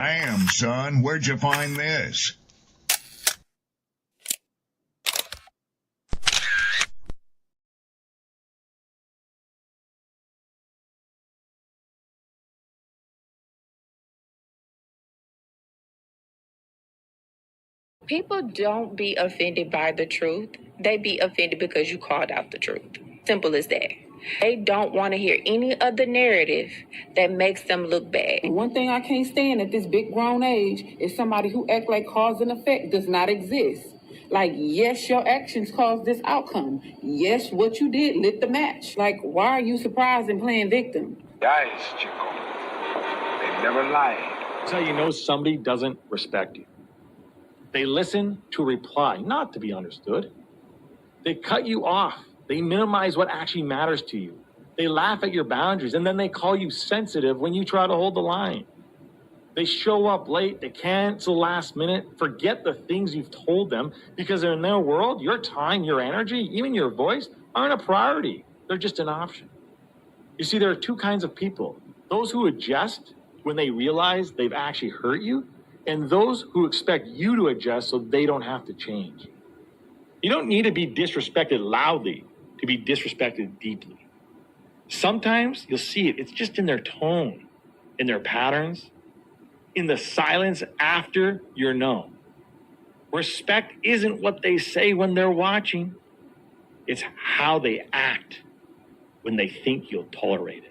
Damn, son, where'd you find this? People don't be offended by the truth. They be offended because you called out the truth. Simple as that. They don't want to hear any other narrative that makes them look bad. One thing I can't stand at this big grown age is somebody who act like cause and effect does not exist. Like, yes, your actions caused this outcome. Yes, what you did lit the match. Like, why are you surprised and playing victim? Guys, Chico, they never lie. That's how you know somebody doesn't respect you. They listen to reply, not to be understood. They cut you off. They minimize what actually matters to you. They laugh at your boundaries, and then they call you sensitive when you try to hold the line. They show up late. They cancel last minute, forget the things you've told them, because in their world, your time, your energy, even your voice aren't a priority. They're just an option. You see, there are two kinds of people. Those who adjust when they realize they've actually hurt you, and those who expect you to adjust so they don't have to change. You don't need to be disrespected loudly to be disrespected deeply. Sometimes you'll see it. It's just in their tone, in their patterns, in the silence after you're known. Respect isn't what they say when they're watching. It's how they act when they think you'll tolerate it.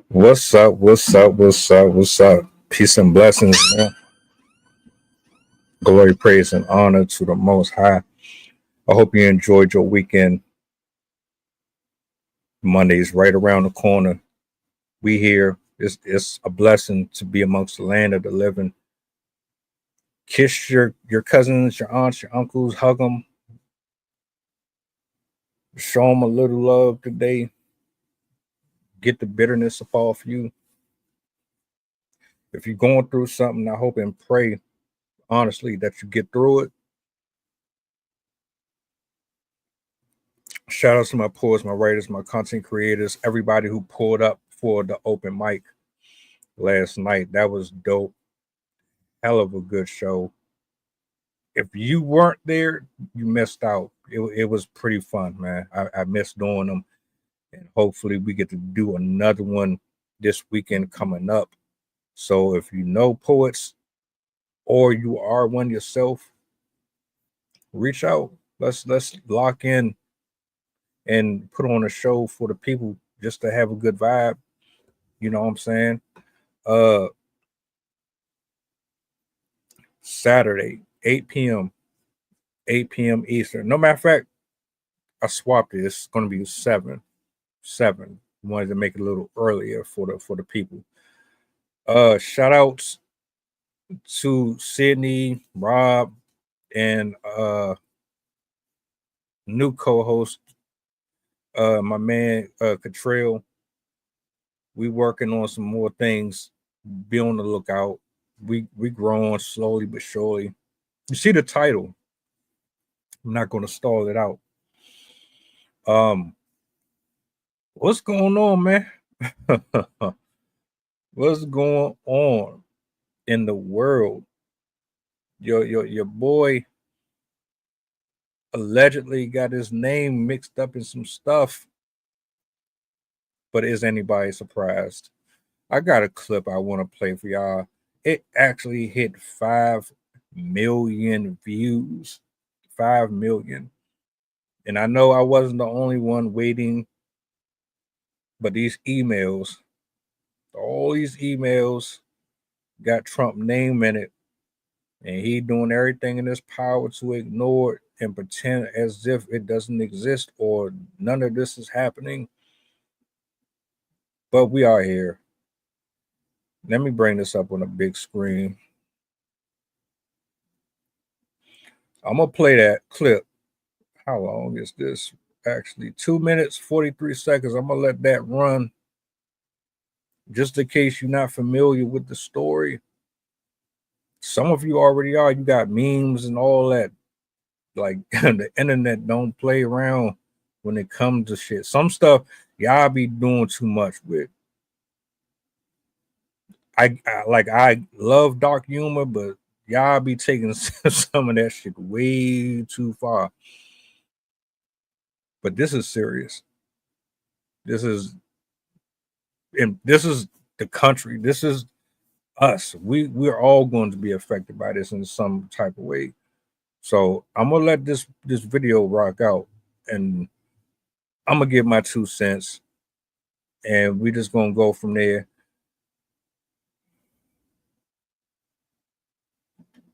What's up? What's up? What's up? What's up? Peace and blessings, man. Glory, praise, and honor to the Most High. I hope you enjoyed your weekend. Monday's right around the corner. We here. It's a blessing to be amongst the land of the living. Kiss your cousins, your aunts, your uncles, hug them. Show them a little love today. Get the bitterness up off you. If you're going through something, I hope and pray, honestly, that you get through it. Shout out to my poets, my writers, my content creators, everybody who pulled up for the open mic last night. That was dope. Hell of a good show. If you weren't there, you missed out. It was pretty fun, man. I missed doing them. And hopefully we get to do another one this weekend coming up. So if you know poets or you are one yourself, reach out. Let's lock in and put on a show for the people just to have a good vibe. You know what I'm saying? Saturday, 8 p.m. Eastern. No matter of fact, I swapped it. It's going to be 7. Wanted to make it a little earlier for the people. Shout outs to Sydney, Rob, and new co-host, my man Catrell. We working on some more things. Be on the lookout. We growing slowly but surely. You see the title. I'm not going to stall it out. What's going on, man? What's going on in the world? Your boy allegedly got his name mixed up in some stuff. But is anybody surprised? I got a clip I want to play for y'all. It actually hit 5 million views. 5 million. And I know I wasn't the only one waiting. But these emails, all these emails got Trump name in it. And he doing everything in his power to ignore it and pretend as if it doesn't exist or none of this is happening. But we are here. Let me bring this up on a big screen. I'm going to play that clip. How long is this? Actually, 2 minutes, 43 seconds. I'm going to let that run. Just in case you're not familiar with the story. Some of you already are. You got memes and all that. Like, the internet don't play around when it comes to shit. Some stuff y'all be doing too much with. I love dark humor, but y'all be taking some of that shit way too far. But this is serious. This is the country. This is us. We're all going to be affected by this in some type of way. So I'm gonna let this video rock out, and I'm gonna give my 2 cents, and we just gonna go from there.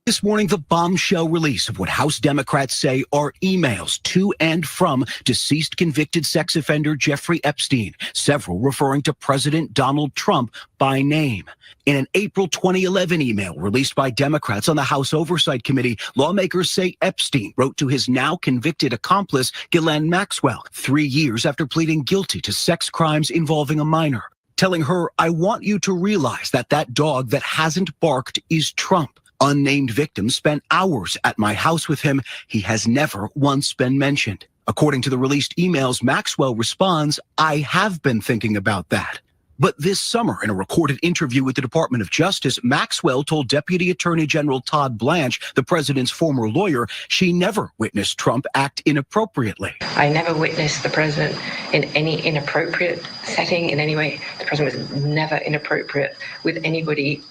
This morning, the bombshell release of what House Democrats say are emails to and from deceased convicted sex offender Jeffrey Epstein, several referring to President Donald Trump by name. In an April 2011 email released by Democrats on the House Oversight Committee, lawmakers say Epstein wrote to his now convicted accomplice, Ghislaine Maxwell, 3 years after pleading guilty to sex crimes involving a minor, telling her, "I want you to realize that dog that hasn't barked is Trump. Unnamed victims spent hours at my house with him. He has never once been mentioned." According to the released emails, Maxwell responds, "I have been thinking about that." But this summer, in a recorded interview with the Department of Justice, Maxwell told Deputy Attorney General Todd Blanche, the president's former lawyer, she never witnessed Trump act inappropriately. "I never witnessed the president in any inappropriate setting in any way. The president was never inappropriate with anybody.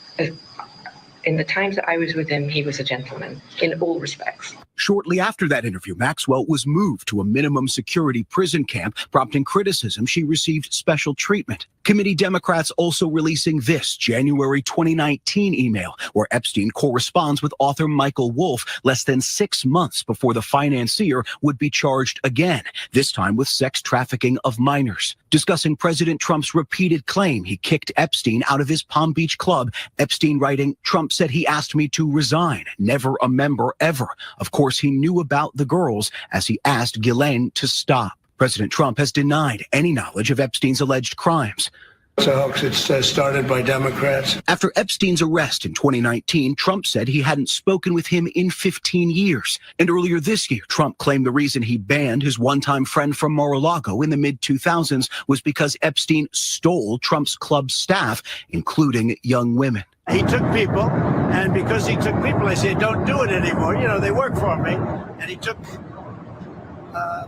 In the times that I was with him, he was a gentleman in all respects." Shortly after that interview, Maxwell was moved to a minimum security prison camp, prompting criticism she received special treatment. Committee Democrats also releasing this January 2019 email, where Epstein corresponds with author Michael Wolff less than 6 months before the financier would be charged again, this time with sex trafficking of minors. Discussing President Trump's repeated claim he kicked Epstein out of his Palm Beach club, Epstein writing, "Trump said he asked me to resign, never a member ever. Of course, he knew about the girls as he asked Ghislaine to stop." President Trump has denied any knowledge of Epstein's alleged crimes. It's a hoax. It's started by Democrats. After Epstein's arrest in 2019, Trump said he hadn't spoken with him in 15 years. And earlier this year, Trump claimed the reason he banned his one-time friend from Mar-a-Lago in the mid-2000s was because Epstein stole Trump's club staff, including young women. He took people, and because he took people, I said, "Don't do it anymore. You know, they work for me." And he took,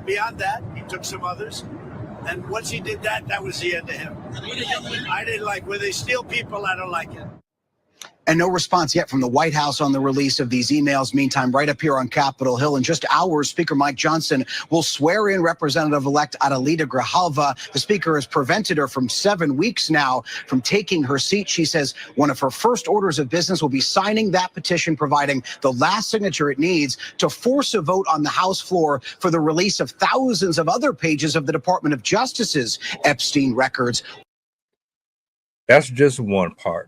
beyond that, he took some others. And once he did that, that was the end of him. I didn't like, when they steal people, I don't like it. And no response yet from the White House on the release of these emails. Meantime, right up here on Capitol Hill, in just hours, Speaker Mike Johnson will swear in Representative-elect Adelita Grijalva. The speaker has prevented her from 7 weeks now from taking her seat. She says one of her first orders of business will be signing that petition, providing the last signature it needs to force a vote on the House floor for the release of thousands of other pages of the Department of Justice's Epstein records. That's just one part.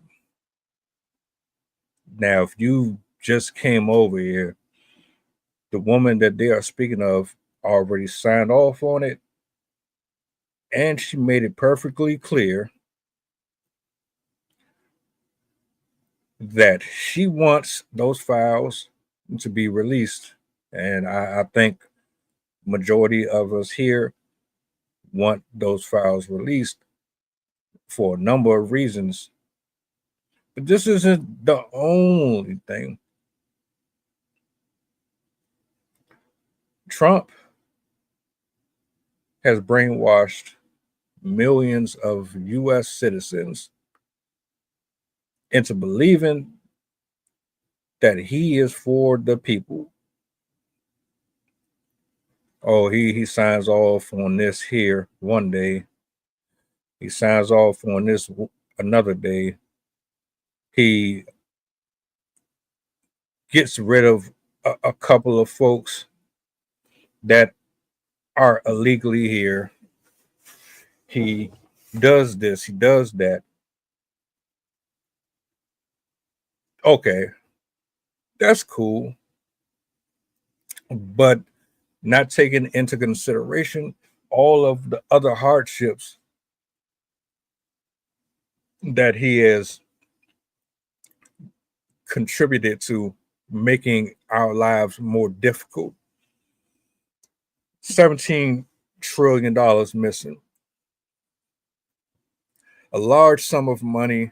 Now, if you just came over here, the woman that they are speaking of already signed off on it, and she made it perfectly clear that she wants those files to be released. And I think majority of us here want those files released for a number of reasons. But this isn't the only thing. Trump has brainwashed millions of U.S. citizens into believing that he is for the people. Oh, he signs off on this here one day. He signs off on this another day. He gets rid of a couple of folks that are illegally here. He does this, he does that. Okay, that's cool. But not taking into consideration all of the other hardships that he has contributed to making our lives more difficult. $17 trillion missing. A large sum of money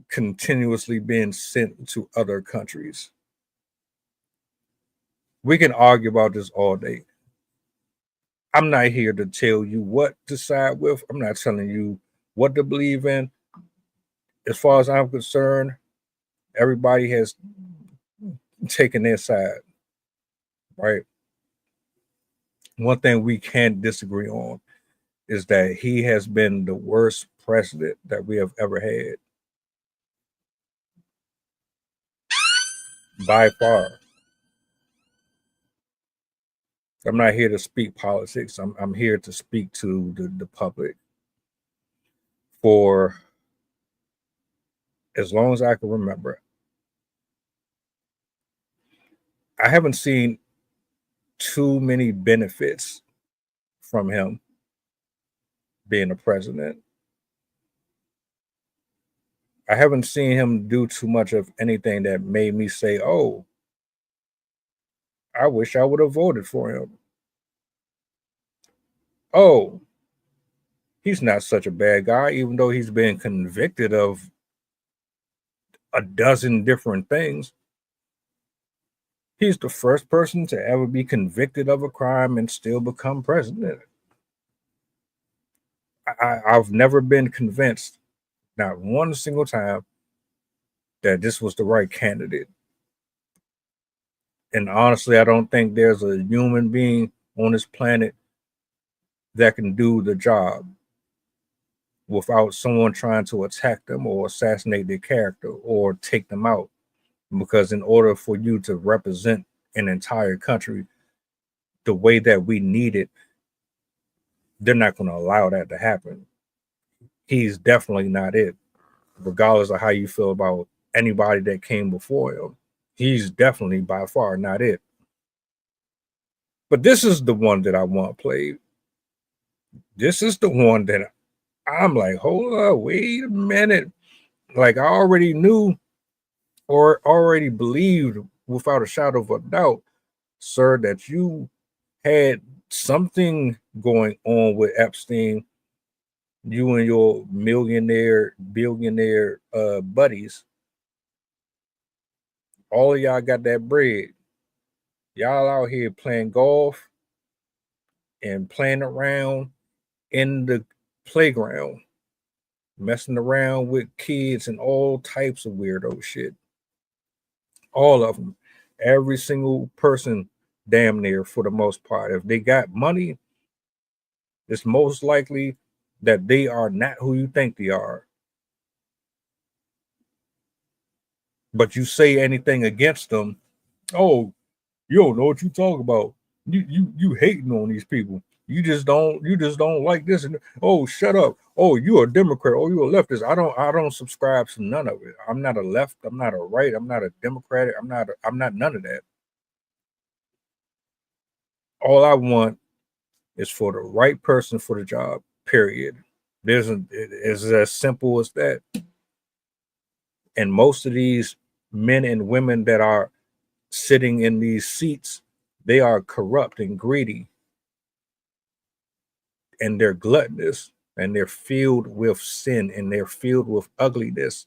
continuously being sent to other countries. We can argue about this all day. I'm not here to tell you what to side with. I'm not telling you what to believe in. As far as I'm concerned, everybody has taken their side, right? One thing we can't disagree on is that he has been the worst president that we have ever had. By far. I'm not here to speak politics. I'm here to speak to the public. For as long as I can remember, I haven't seen too many benefits from him being a president. I haven't seen him do too much of anything that made me say, oh, I wish I would have voted for him. Oh, he's not such a bad guy, even though he's been convicted of a dozen different things. He's the first person to ever be convicted of a crime and still become president. I've never been convinced, not one single time, that this was the right candidate. And honestly, I don't think there's a human being on this planet that can do the job without someone trying to attack them or assassinate their character or take them out. Because in order for you to represent an entire country the way that we need it, they're not going to allow that to happen. He's definitely not it, regardless of how you feel about anybody that came before him. He's definitely by far not it. But this is the one that I want played. This is the one that I'm like, hold up, wait a minute. Like I already knew or already believed without a shadow of a doubt, sir, that you had something going on with Epstein, you and your billionaire buddies. All of y'all got that bread. Y'all out here playing golf and playing around in the playground, messing around with kids and all types of weirdo shit. All of them. Every single person, damn near, for the most part. If they got money, it's most likely that they are not who you think they are. But you say anything against them, oh, you don't know what you talk about. You hating on these people. You just don't like this. And oh, shut up. Oh, you're a Democrat. Oh, you're a leftist. I don't subscribe to none of it. I'm not a left. I'm not a right. I'm not a Democratic. I'm not none of that. All I want is for the right person for the job. Period. It's as simple as that. And most of these men and women that are sitting in these seats, they are corrupt and greedy. And they're gluttonous and they're filled with sin and they're filled with ugliness.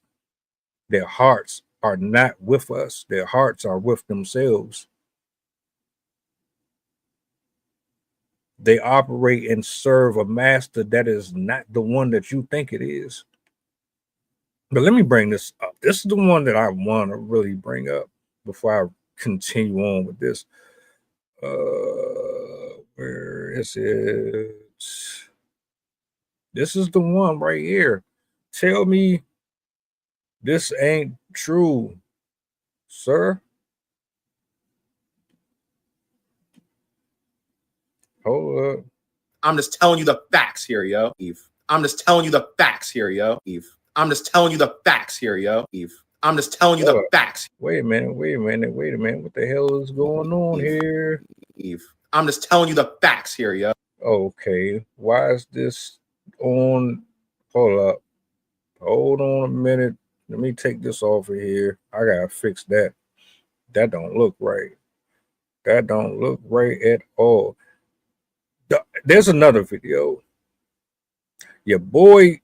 Their hearts are not with us. Their hearts are with themselves. They operate and serve a master that is not the one that you think it is. But let me bring this up. This is the one that I want to really bring up before I continue on with this. Where is it? This is the one right here. Tell me this ain't true, sir. Hold up. I'm just telling you the facts here, yo. I'm just telling you the facts here, yo. Eve. I'm just telling you the facts here, yo. Eve. I'm just telling you the facts. Wait a minute. What the hell is going on here? Eve. I'm just telling you the facts here, yo. Okay. Why is this on? Hold up. Hold on a minute. Let me take this off of here. I gotta fix that. That don't look right. That don't look right at all. There's another video. Your boy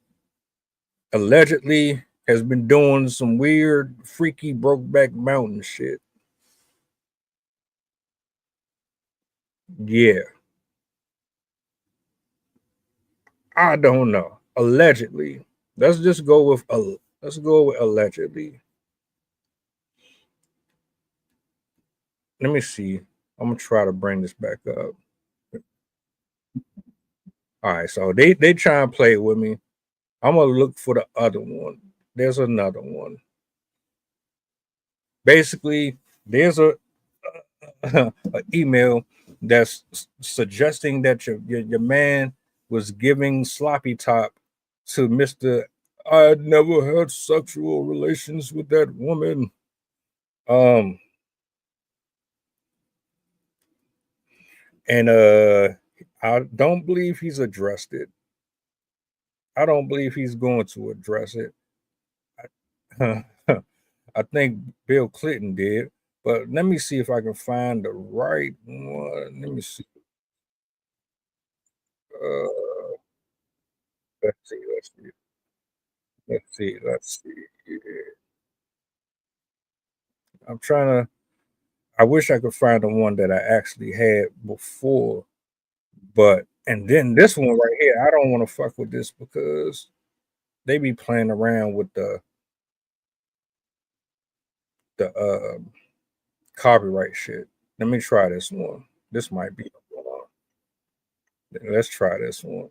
allegedly has been doing some weird, freaky Brokeback Mountain shit. Yeah. I don't know. Allegedly. Let's just go with allegedly. Let me see. I'm gonna try to bring this back up. All right, so they try and play with me. I'm gonna look for the other one. There's another one. Basically, there's a email that's suggesting that your man was giving sloppy top to Mr. I never had sexual relations with that woman. And I don't believe he's addressed it. I don't believe he's going to address it. I think Bill Clinton did, but let me see if I can find the right one. Let me see. Let's see. I'm trying to. I wish I could find the one that I actually had before, and then this one right here, I don't want to fuck with this because they be playing around with the copyright shit. Let me try this one. This might be the one. Let's try this one.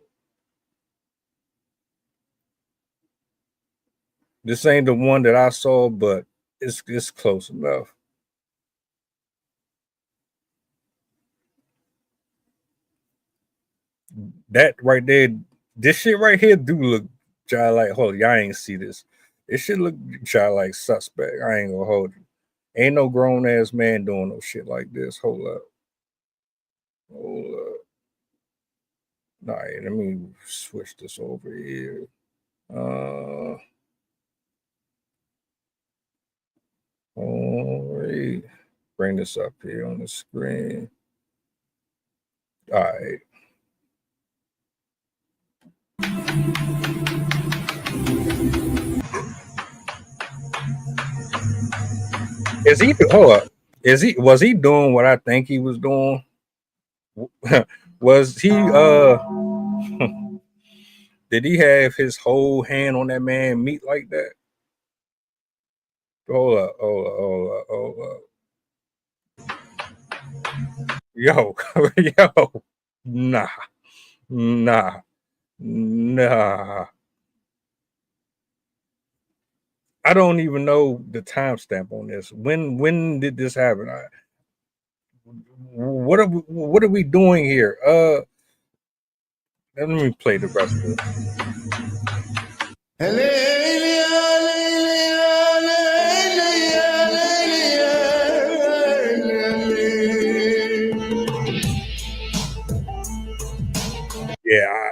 This ain't the one that I saw, but it's close enough. That right there, this shit right here do look child like. Hold on, y'all ain't see this. It should look child like suspect. I ain't gonna hold you. Ain't no grown ass man doing no shit like this. Hold up. All right, let me switch this over here. All right. Bring this up here on the screen. All right. Is he hold up? Was he doing what I think he was doing? Was he did he have his whole hand on that man meat like that? Hold up. Yo, yo, nah. I don't even know the timestamp on this. When did this happen? What are we doing here? Let me play the rest of it. Yeah,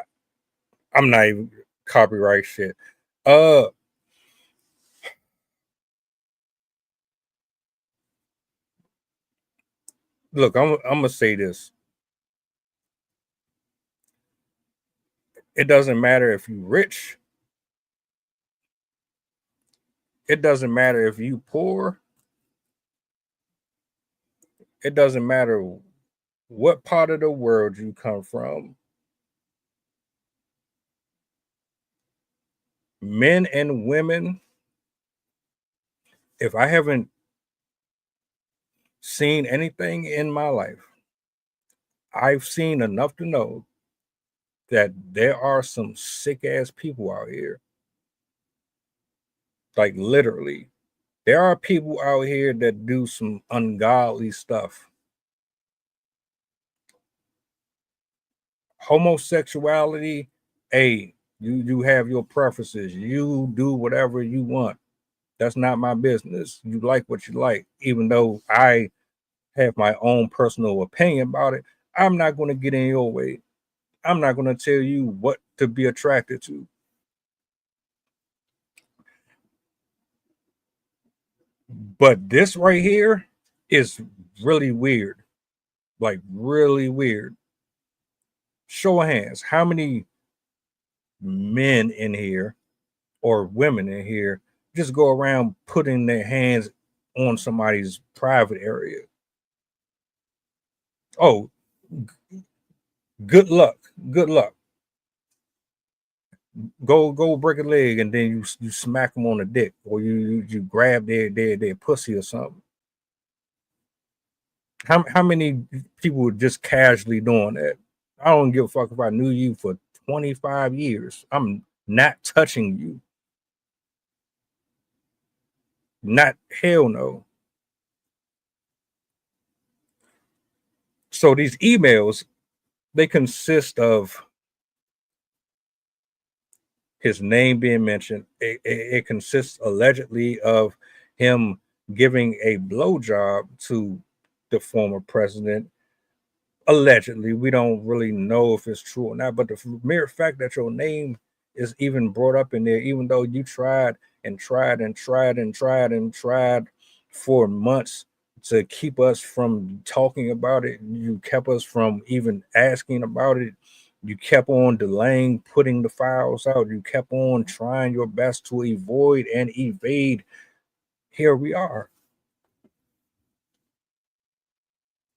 I'm not even copyright shit. Look, I'm gonna say this. It doesn't matter if you rich. It doesn't matter if you poor. It doesn't matter what part of the world you come from. Men and women, if I haven't seen anything in my life, I've seen enough to know that there are some sick ass people out here. Like literally, there are people out here that do some ungodly stuff. Homosexuality, hey, You have your preferences. You do whatever you want. That's not my business. You like what you like. Even though I have my own personal opinion about it, I'm not going to get in your way. I'm not going to tell you what to be attracted to. But this right here is really weird. Like, really weird. Show of hands. How many men in here or women in here just go around putting their hands on somebody's private area? Oh, good luck. Good luck. Go break a leg and then you smack them on the dick, or you grab their pussy or something. How many people just casually doing that? I don't give a fuck if I knew you for 25 years. I'm not touching you. Not, hell no. So these emails, they consist of his name being mentioned. It consists allegedly of him giving a blowjob to the former president. Allegedly, we don't really know if it's true or not, but the mere fact that your name is even brought up in there, even though you tried and tried and tried and tried and tried for months to keep us from talking about it, you kept us from even asking about it. You kept on delaying putting the files out. You kept on trying your best to avoid and evade. Here we are.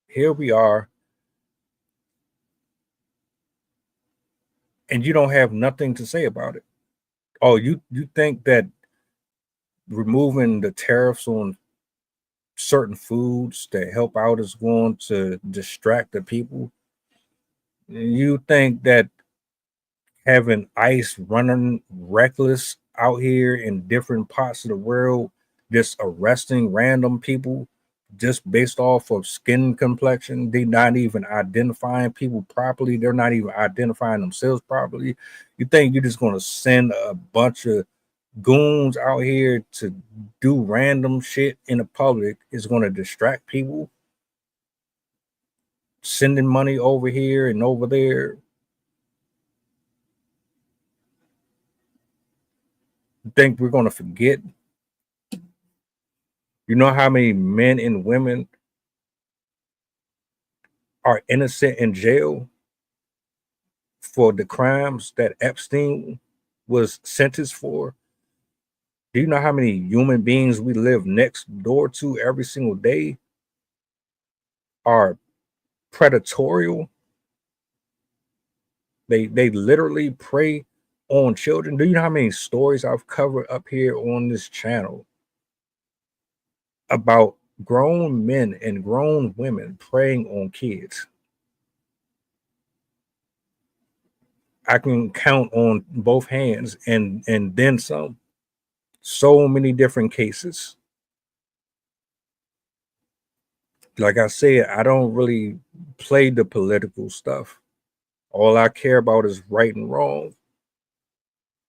Here we are. And you don't have nothing to say about it. Oh, you think that removing the tariffs on certain foods to help out is going to distract the people? You think that having ICE running reckless out here in different parts of the world, just arresting random people just based off of skin complexion? They're not even identifying people properly. They're not even identifying themselves properly. You think you're just going to send a bunch of goons out here to do random shit in the public is going to distract people? Sending money over here and over there. You think we're going to forget? You know how many men and women are innocent in jail for the crimes that Epstein was sentenced for? Do you know how many human beings we live next door to every single day are predatorial? They literally prey on children. Do you know how many stories I've covered up here on this channel about grown men and grown women preying on kids? I can count on both hands and then some. So many different cases. Like I said, I don't really play the political stuff. All I care about is right and wrong.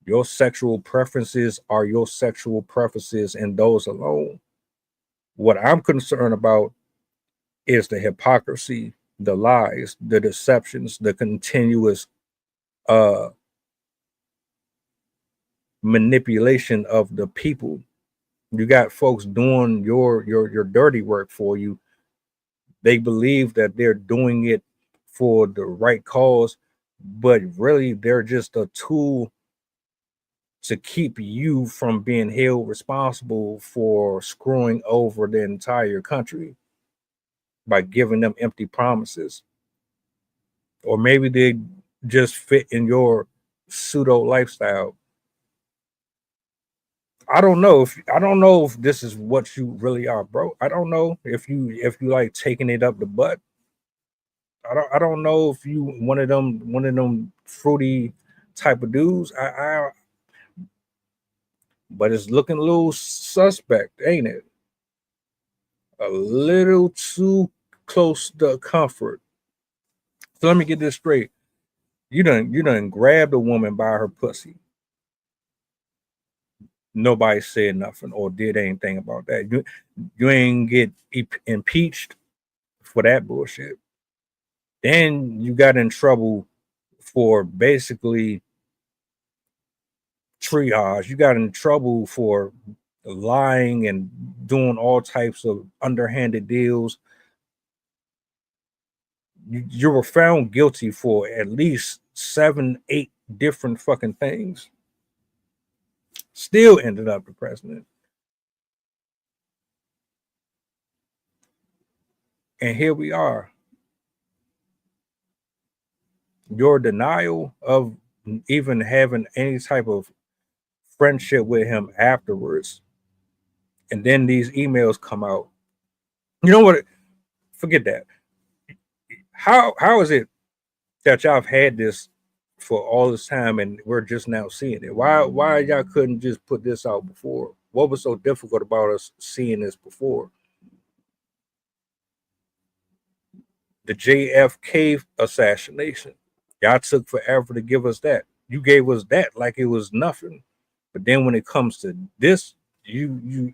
Your sexual preferences are your sexual preferences and those alone. What I'm concerned about is the hypocrisy, the lies, the deceptions, the continuous manipulation of the people. You got folks doing your dirty work for you. They believe that they're doing it for the right cause, but really they're just a tool to keep you from being held responsible for screwing over the entire country by giving them empty promises. Or maybe they just fit in your pseudo lifestyle. I don't know if this is what you really are, bro. I don't know if you like taking it up the butt. I don't know if you one of them fruity type of dudes. But it's looking a little suspect, ain't it? A little too close to comfort. So let me get this straight. You done grabbed a woman by her pussy. Nobody said nothing or did anything about that. You ain't get impeached for that bullshit. Then you got in trouble for basically triage. You got in trouble for lying and doing all types of underhanded deals. You were found guilty for at least 7, 8 different fucking things. Still ended up the president. And here we are. Your denial of even having any type of friendship with him afterwards. And then these emails come out. You know what? Forget that. How is it that y'all have had this for all this time and we're just now seeing it? Why y'all couldn't just put this out before? What was so difficult about us seeing this before? The JFK assassination. Y'all took forever to give us that. You gave us that like it was nothing. But then when it comes to this, you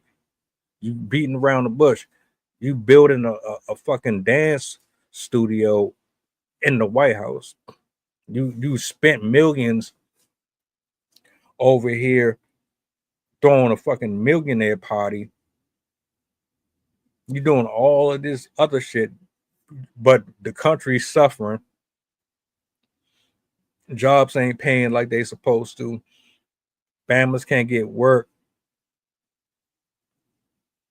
beating around the bush. You building a fucking dance studio in the White House. You spent millions over here throwing a fucking millionaire party. You're doing all of this other shit, but the country's suffering. Jobs ain't paying like they supposed to. Families can't get work.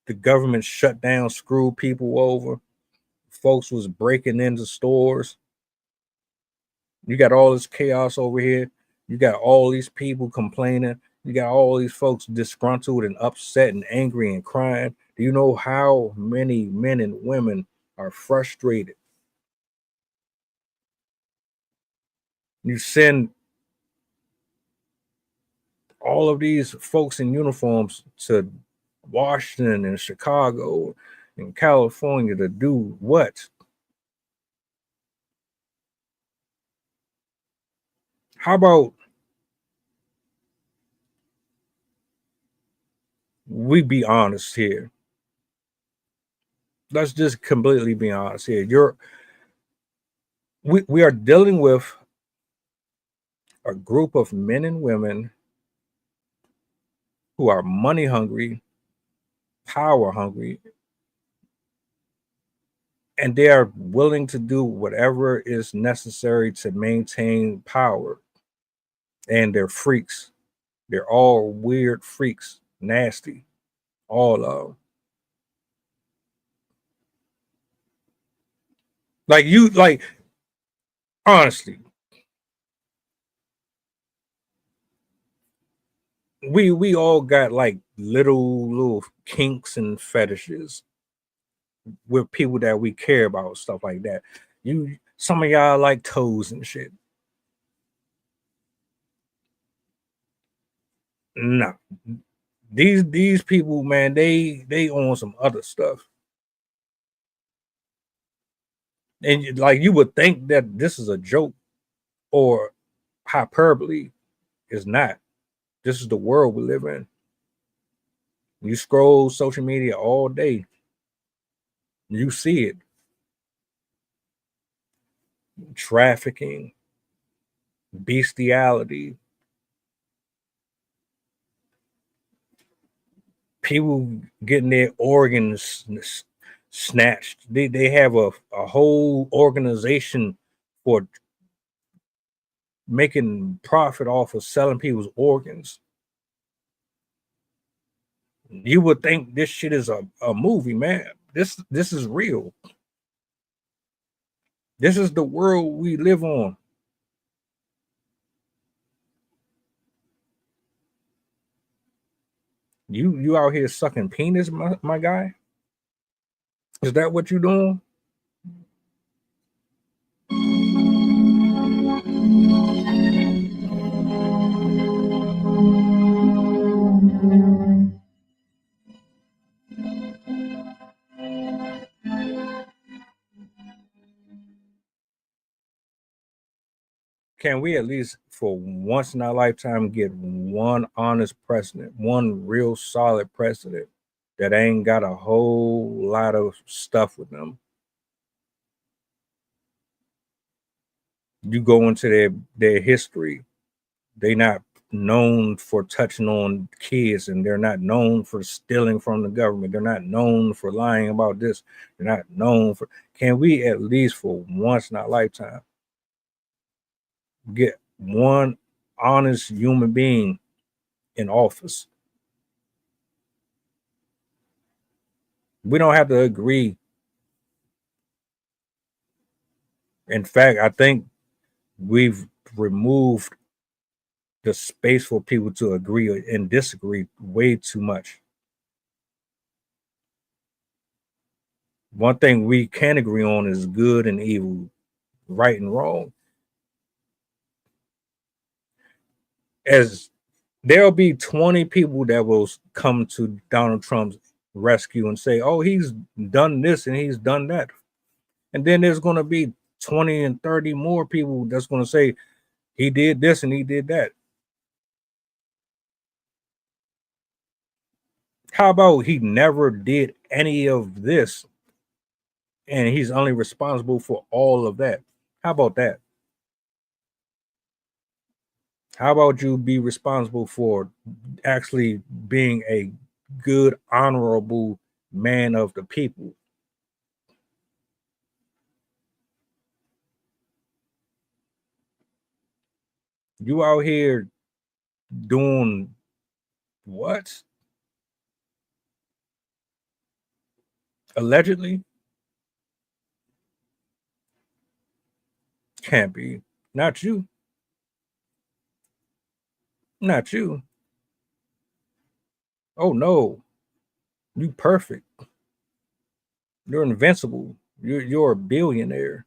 The government shut down, screwed people over. Folks was breaking into stores. You got all this chaos over here. You got all these people complaining. You got all these folks disgruntled and upset and angry and crying. Do you know how many men and women are frustrated? You send all of these folks in uniforms to Washington and Chicago and California to do what? How about we be honest here? Let's just completely be honest here. We are dealing with a group of men and women who are money hungry, power hungry, and they are willing to do whatever is necessary to maintain power. And they're freaks. They're all weird freaks, nasty, all of them. Like honestly, we all got like little kinks and fetishes with people that we care about, stuff like that. Some of y'all like toes and shit. No, these people, man, they own some other stuff. And like you would think that this is a joke or hyperbole. Is not. This is the world we live in. You scroll social media all day, you see it. Trafficking, bestiality, people getting their organs snatched. They have a whole organization for making profit off of selling people's organs. You would think this shit is a movie, man. This is real. This is the world we live on. You out here sucking penis, my guy? Is that what you doing? Can we at least for once in our lifetime get one honest president, one real solid president that ain't got a whole lot of stuff with them? You go into their history, they not known for touching on kids, and they're not known for stealing from the government. They're not known for lying about this. They're not known for. Can we at least for once in our lifetime get one honest human being in office? We don't have to agree. In fact, I think we've removed the space for people to agree and disagree way too much. One thing we can agree on is good and evil, right and wrong. As there'll be 20 people that will come to Donald Trump's rescue and say, oh, he's done this and he's done that. And then there's going to be 20 and 30 more people that's going to say he did this and he did that. How about he never did any of this and he's only responsible for all of that? How about that? How about you be responsible for actually being a good, honorable man of the people? You out here doing what? Allegedly? Can't be. Not you. Not you. Oh no. You perfect. You're invincible. You're a billionaire.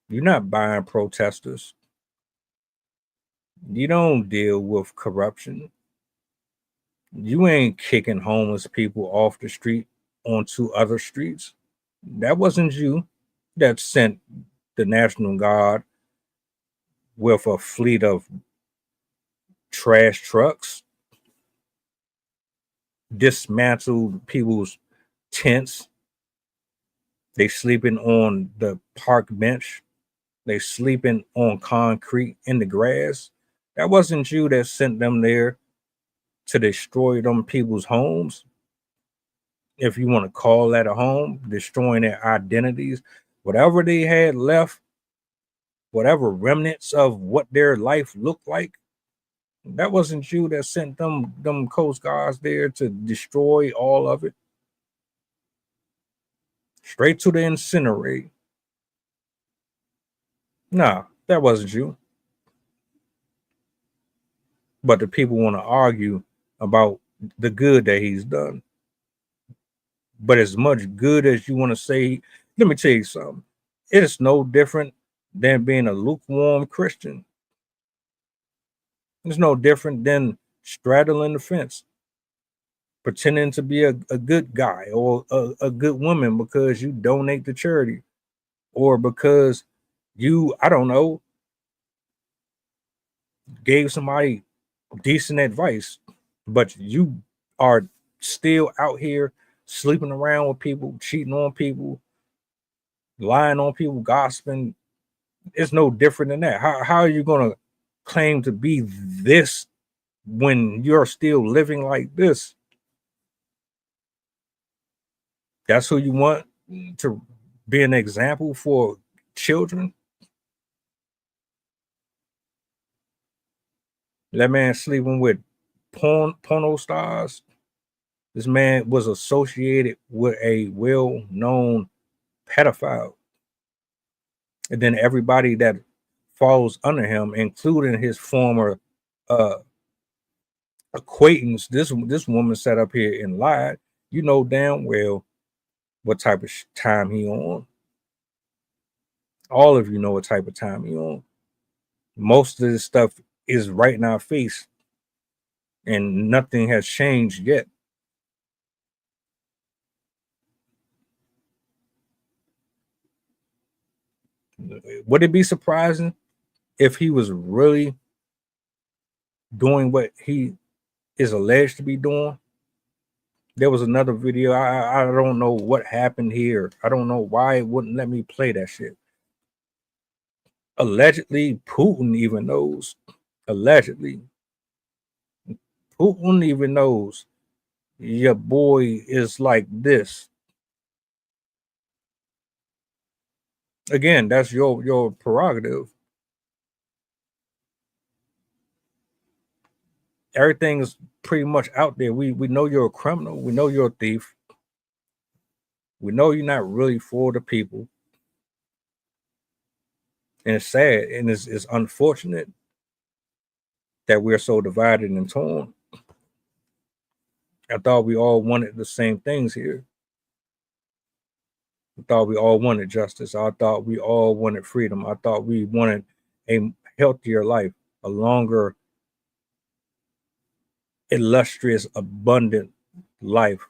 You're not buying protesters. You don't deal with corruption. You ain't kicking homeless people off the street onto other streets. That wasn't you that sent the National Guard with a fleet of trash trucks, dismantled people's tents. They sleeping on the park bench. They sleeping on concrete in the grass. That wasn't you that sent them there to destroy them people's homes. If you want to call that a home, destroying their identities, whatever they had left, whatever remnants of what their life looked like, that wasn't you that sent them Coast Guards there to destroy all of it. Straight to the incinerate. Nah, that wasn't you. But the people want to argue about the good that he's done. But as much good as you want to say, let me tell you something. It's no different than being a lukewarm Christian. It's no different than straddling the fence, pretending to be a good guy or a good woman because you donate to charity or because you, I don't know, gave somebody decent advice, but you are still out here sleeping around with people, cheating on people, lying on people, gossiping. It's no different than that. How are you going to claim to be this when you're still living like this? That's who you want to be an example for children? That man sleeping with porno stars. This man was associated with a well-known pedophile. And then everybody that falls under him, including his former acquaintance, this woman sat up here and lied. You know damn well what type of time he on. All of you know what type of time he on. Most of this stuff is right in our face, and nothing has changed yet. Would it be surprising if he was really doing what he is alleged to be doing? There was another video. I don't know what happened here. I don't know why it wouldn't let me play that shit. Allegedly, Putin even knows. Allegedly, Putin even knows your boy is like this. Again, that's your prerogative. Everything's pretty much out there. We know you're a criminal. We know you're a thief. We know you're not really for the people. And it's sad and it's unfortunate that we're so divided and torn. I thought we all wanted the same things here. I thought we all wanted justice. I thought we all wanted freedom. I thought we wanted a healthier life, a longer, illustrious, abundant life.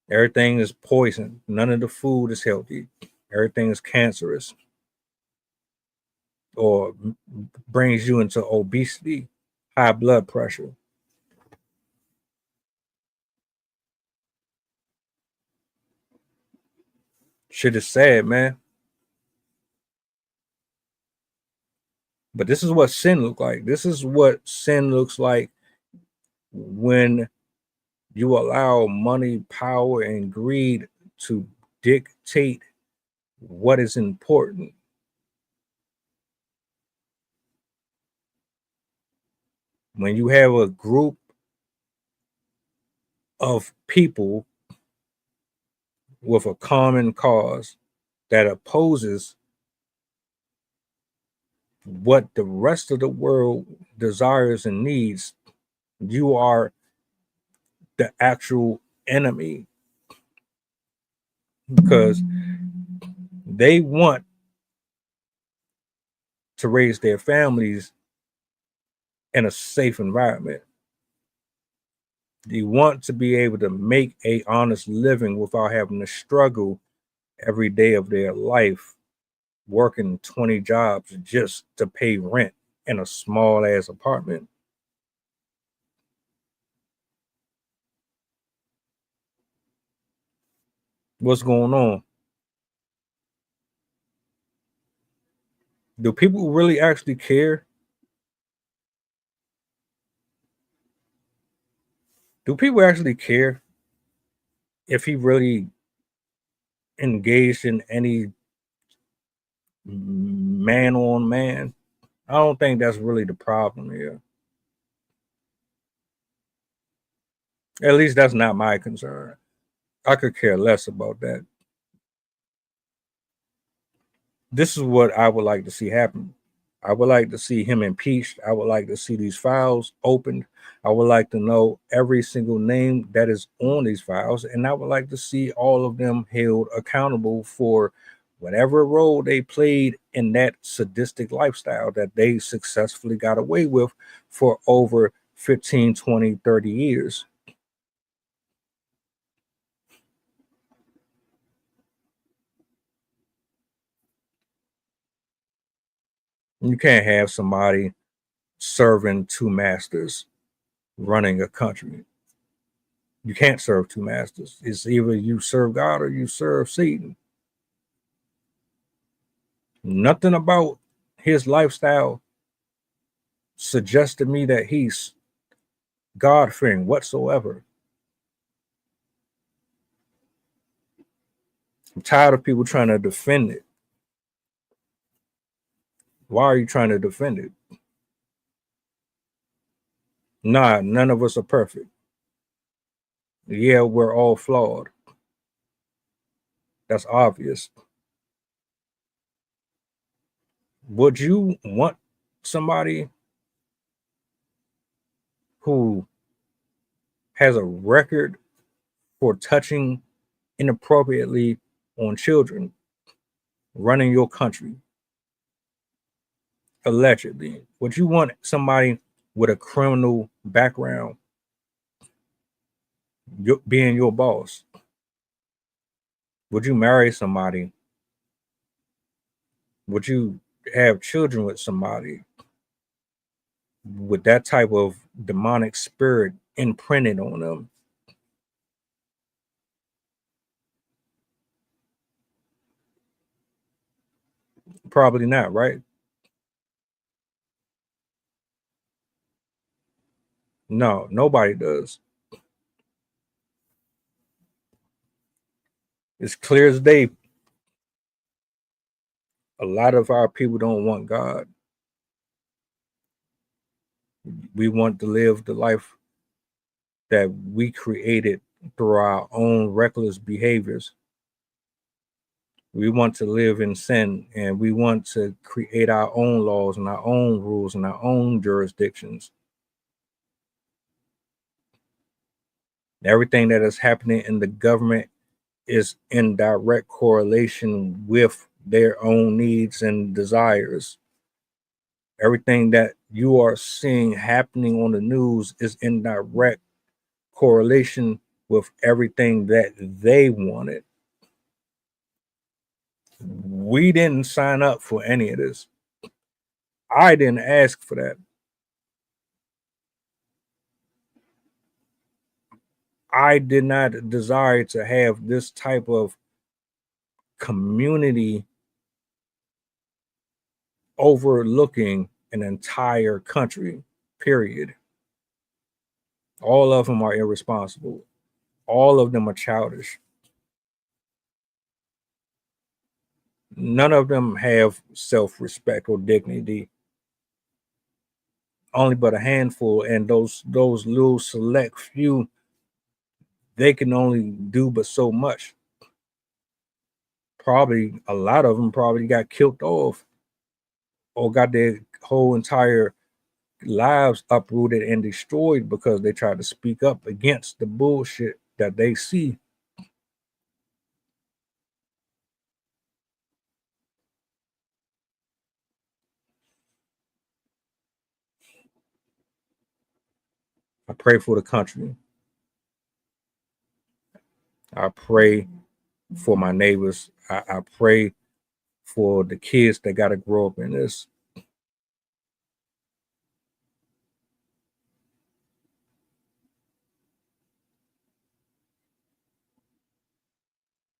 Everything is poison. None of the food is healthy. Everything is cancerous or brings you into obesity, high blood pressure. Shit is sad, man. But this is what sin looks like. This is what sin looks like when you allow money, power, and greed to dictate what is important. When you have a group of people with a common cause that opposes what the rest of the world desires and needs, you are the actual enemy, because they want to raise their families in a safe environment. They want to be able to make a honest living without having to struggle every day of their life, working 20 jobs just to pay rent in a small ass apartment. What's going on? Do people really actually care? Do people actually care if he really engaged in any man on man? I don't think that's really the problem here. At least that's not my concern. I could care less about that. This is what I would like to see happen. I would like to see him impeached. I would like to see these files opened. I would like to know every single name that is on these files. And I would like to see all of them held accountable for whatever role they played in that sadistic lifestyle that they successfully got away with for over 15, 20, 30 years. You can't have somebody serving two masters running a country. You can't serve two masters. It's either you serve God or you serve Satan. Nothing about his lifestyle suggests to me that he's God-fearing whatsoever. I'm tired of people trying to defend it. Why are you trying to defend it? Nah, none of us are perfect. Yeah, we're all flawed. That's obvious. Would you want somebody who has a record for touching inappropriately on children running your country? Allegedly. Would you want somebody with a criminal background being your boss? Would you marry somebody Would you have children with somebody with that type of demonic spirit imprinted on them? Probably not, right? No, nobody does. It's clear as day. A lot of our people don't want God. We want to live the life that we created through our own reckless behaviors. We want to live in sin, and we want to create our own laws and our own rules and our own jurisdictions. Everything that is happening in the government is in direct correlation with their own needs and desires. Everything that you are seeing happening on the news is in direct correlation with everything that they wanted. We didn't sign up for any of this. I didn't ask for that. I did not desire to have this type of community overlooking an entire country, period. All of them are irresponsible. All of them are childish. None of them have self-respect or dignity. Only but a handful, and those little select few, they can only do but so much. Probably a lot of them probably got killed off or got their whole entire lives uprooted and destroyed because they tried to speak up against the bullshit that they see. I pray for the country. I pray for my neighbors. I pray for the kids that got to grow up in this.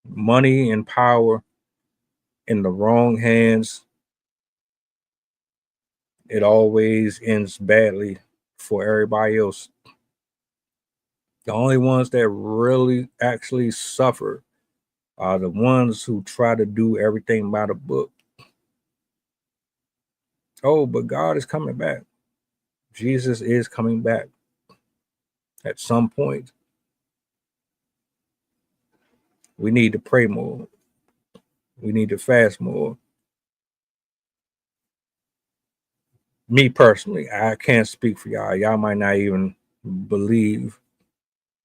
Money and power in the wrong hands, it always ends badly for everybody else. The only ones that really actually suffer are the ones who try to do everything by the book. Oh, but God is coming back. Jesus is coming back at some point. We need to pray more. We need to fast more. Me personally, I can't speak for y'all. Y'all might not even believe.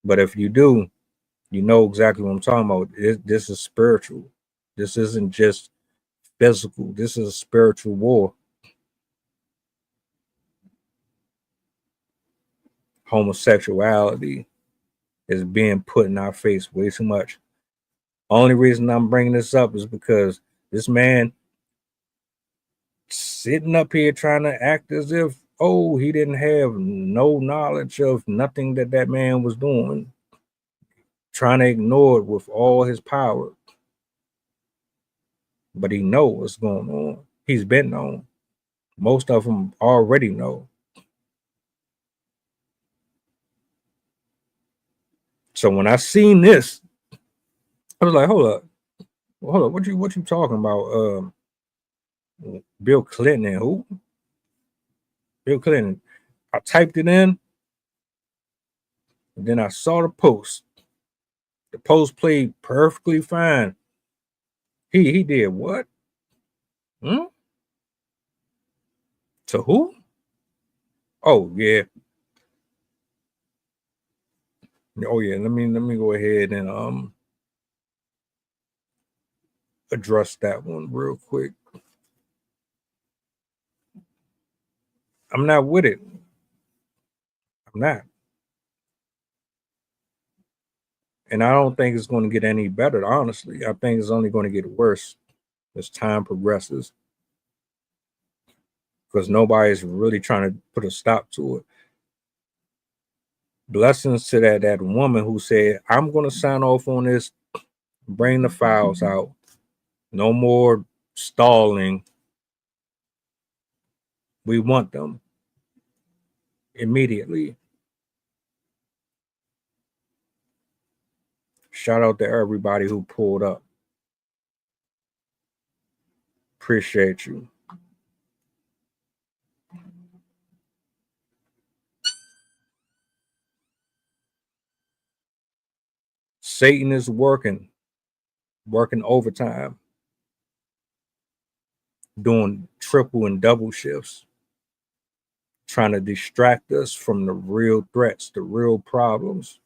But if you do, you know exactly what I'm talking about. This is spiritual. This isn't just physical. This is a spiritual war. Homosexuality is being put in our face way too much. Only reason I'm bringing this up is because this man sitting up here trying to act as if, oh, he didn't have no knowledge of nothing that man was doing, trying to ignore it with all his power. But he know what's going on. He's been known. Most of them already know. So when I seen this, I was like, hold up, what you talking about? Bill Clinton and who? Bill Clinton. I typed it in, and then I saw the post. The post played perfectly fine. He did what? To who? Oh yeah. Oh yeah. Let me go ahead and address that one real quick. I'm not with it. I'm not. And I don't think it's going to get any better, honestly. I think it's only going to get worse as time progresses. because nobody's really trying to put a stop to it. Blessings to that woman who said, I'm going to sign off on this, bring the files out. No more stalling. We want them immediately. Shout out to everybody who pulled up. Appreciate you. Satan is working overtime, doing triple and double shifts, trying to distract us from the real threats, the real problems.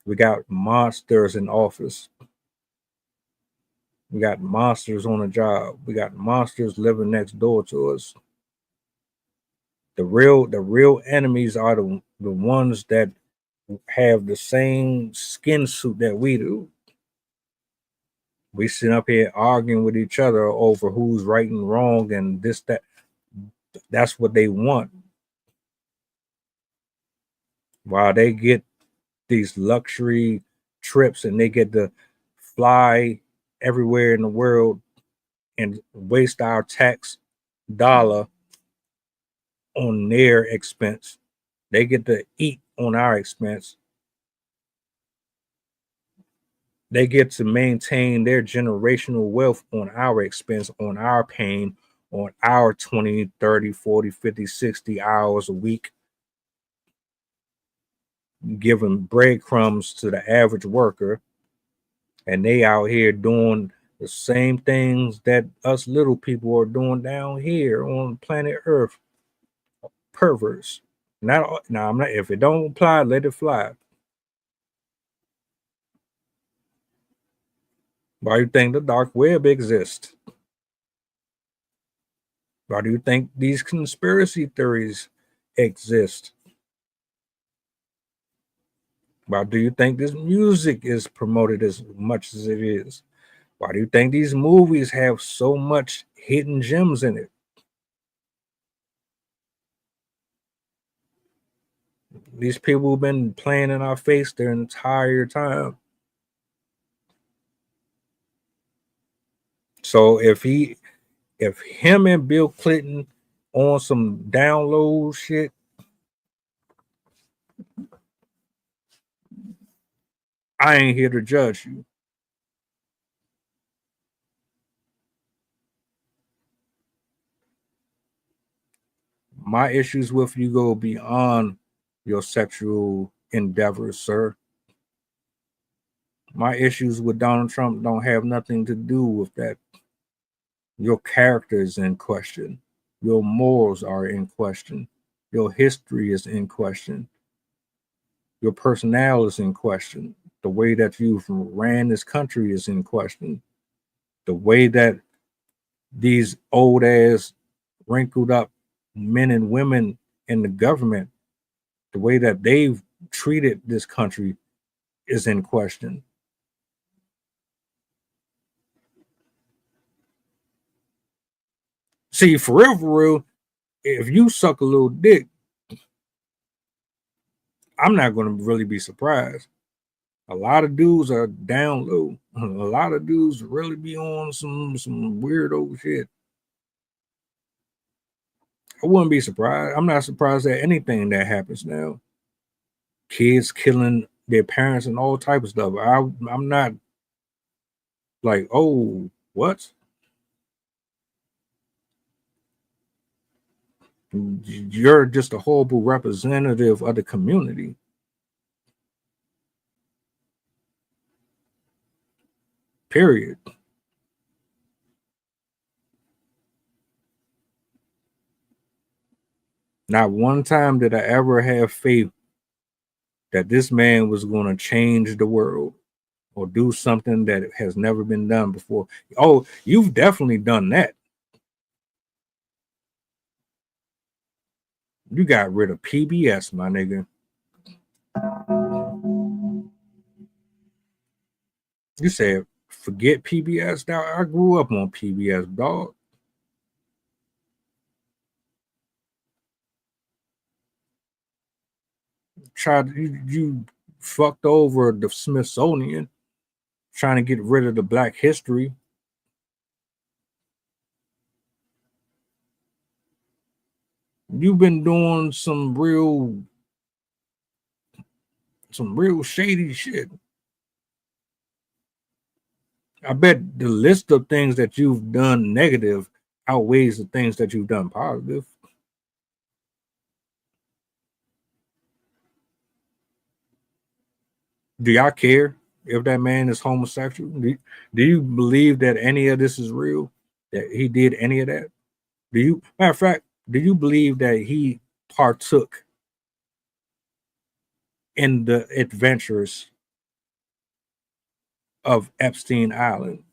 We got monsters in office. We got monsters on the job. We got monsters living next door to us. The real enemies are the ones that have the same skin suit that we do. We sit up here arguing with each other over who's right and wrong and this, that. That's what they want. While they get these luxury trips and they get to fly everywhere in the world and waste our tax dollar on their expense. They get to eat on our expense. They get to maintain their generational wealth on our expense, on our pain, on our 20, 30, 40, 50, 60 hours a week, giving breadcrumbs to the average worker. And they out here doing the same things that us little people are doing down here on planet Earth. Perverts. Now I'm not. If it don't apply, let it fly. Why do you think the dark web exists? Why do you think these conspiracy theories exist? Why do you think this music is promoted as much as it is? Why do you think these movies have so much hidden gems in it? These people have been playing in our face their entire time. So if him and Bill Clinton on some download shit, I ain't here to judge you. My issues with you go beyond your sexual endeavors, sir. My issues with Donald Trump don't have nothing to do with that. Your character is in question. Your morals are in question. Your history is in question. Your personnel is in question. The way that you've ran this country is in question. The way that these old ass, wrinkled up men and women in the government, the way that they've treated this country is in question. See, for real, if you suck a little dick, I'm not going to really be surprised. A lot of dudes are down low. A lot of dudes really be on some weirdo shit. I wouldn't be surprised. I'm not surprised at anything that happens now. Kids killing their parents and all type of stuff. I'm not like, oh, what? You're just a horrible representative of the community. Period. Not one time did I ever have faith that this man was going to change the world or do something that has never been done before. Oh, you've definitely done that. You got rid of PBS, my nigga. You said, forget PBS. Now, I grew up on PBS, dog. You fucked over the Smithsonian trying to get rid of the Black history. You've been doing some real shady shit. I bet the list of things that you've done negative outweighs the things that you've done positive. Do y'all care if that man is homosexual? Do you believe that any of this is real? That he did any of that? Matter of fact, do you believe that he partook in the adventures of Epstein Island?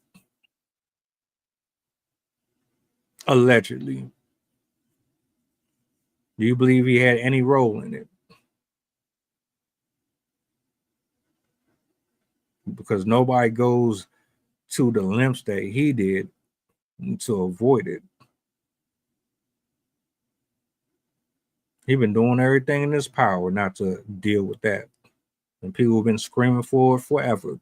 Allegedly. Do you believe he had any role in it? Because nobody goes to the lengths that he did to avoid it. He's been doing everything in his power not to deal with that. And people have been screaming for it forever. It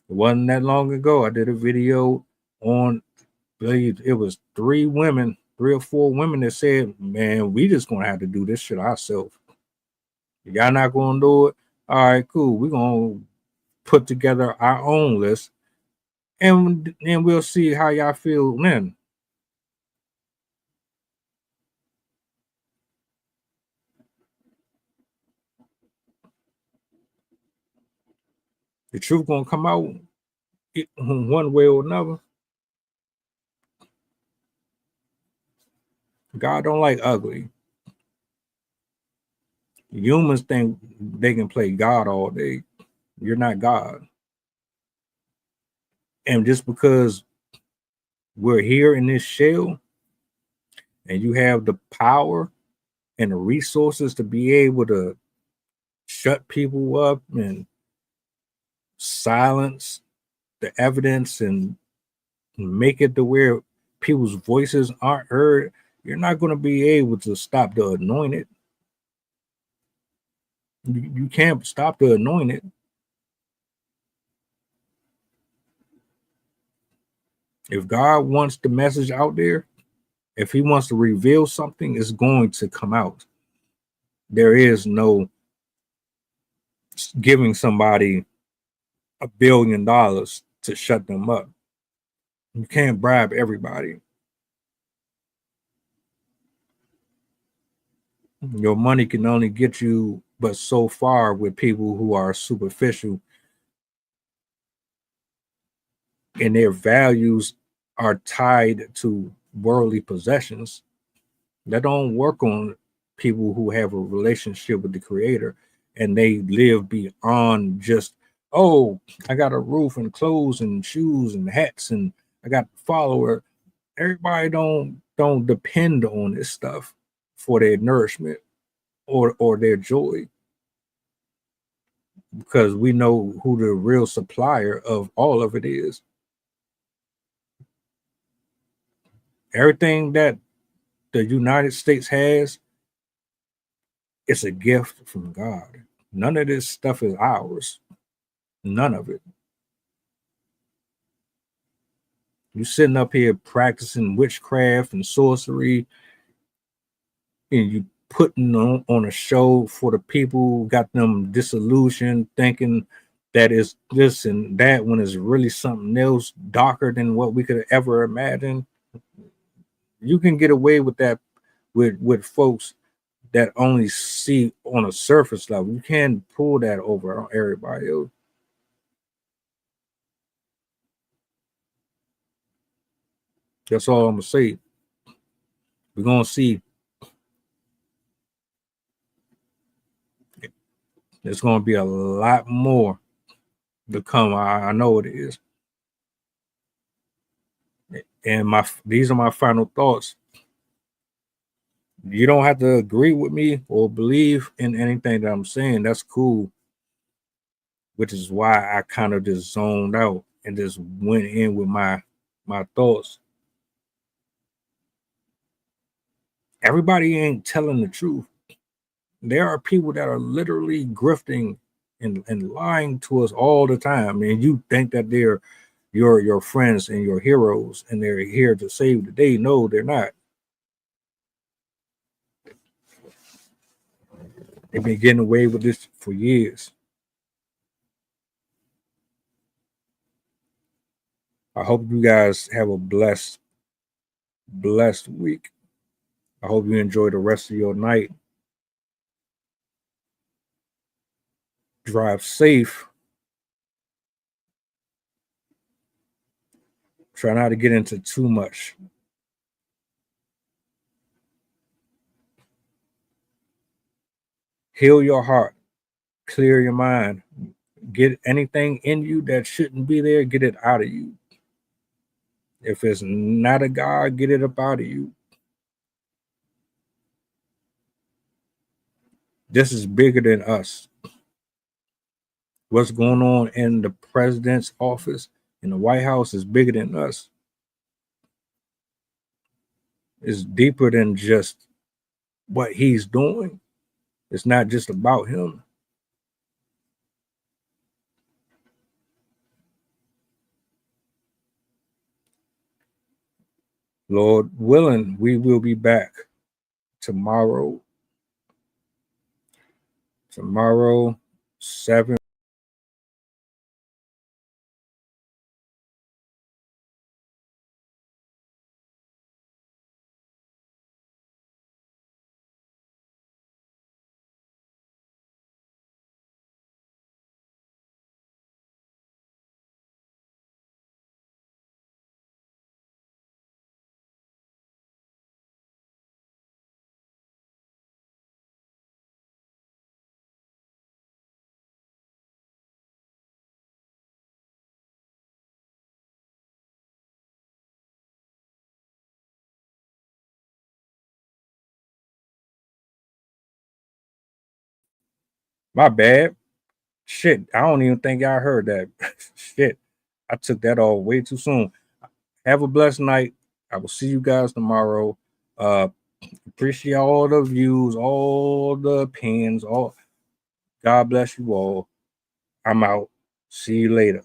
wasn't that long ago. I did a video on, I believe it was 3 or 4 women that said, man, we just gonna have to do this shit ourselves. Y'all not gonna do it? All right, cool. We're gonna put together our own list and we'll see how y'all feel then. The truth gonna come out one way or another. God don't like ugly. Humans think they can play God all day. You're not God. And just because we're here in this shell and you have the power and the resources to be able to shut people up and silence the evidence and make it to where people's voices aren't heard, you're not going to be able to stop the anointed. You can't stop the anointed. If God wants the message out there, if he wants to reveal something, it's going to come out. There is no giving somebody $1 billion to shut them up. You can't bribe everybody. Your money can only get you but so far with people who are superficial and their values are tied to worldly possessions. That don't work on people who have a relationship with the Creator and they live beyond just, oh, I got a roof and clothes and shoes and hats and I got a follower. Everybody don't depend on this stuff for their nourishment or their joy, because we know who the real supplier of all of it is. Everything that the United States has, it's a gift from God. None of this stuff is ours. None of it. You sitting up here practicing witchcraft and sorcery, and you putting on a show for the people who got them disillusioned, thinking that it's this and that when it's really something else darker than what we could ever imagine. You can get away with that with folks that only see on a surface level. You can't pull that over on everybody else. That's all I'm gonna say. We're gonna see. There's gonna be a lot more to come. I know it is. And these are my final thoughts. You don't have to agree with me or believe in anything that I'm saying. That's cool. Which is why I kind of just zoned out and just went in with my thoughts. Everybody ain't telling the truth. There are people that are literally grifting and lying to us all the time, and you think that they're your friends and your heroes, and they're here to save the day. No, they're not. They've been getting away with this for years. I hope you guys have a blessed week. I hope you enjoy the rest of your night. Drive safe. Try not to get into too much. Heal your heart. Clear your mind. Get anything in you that shouldn't be there, get it out of you. If it's not a God, get it up out of you. This is bigger than us. What's going on in the president's office, in the White House, is bigger than us. It's deeper than just what he's doing. It's not just about him. Lord willing, we will be back tomorrow. Tomorrow, 7. My bad. Shit, I don't even think y'all heard that. Shit, I took that all way too soon. Have a blessed night. I will see you guys tomorrow. Appreciate all the views, all the opinions. God bless you all. I'm out. See you later.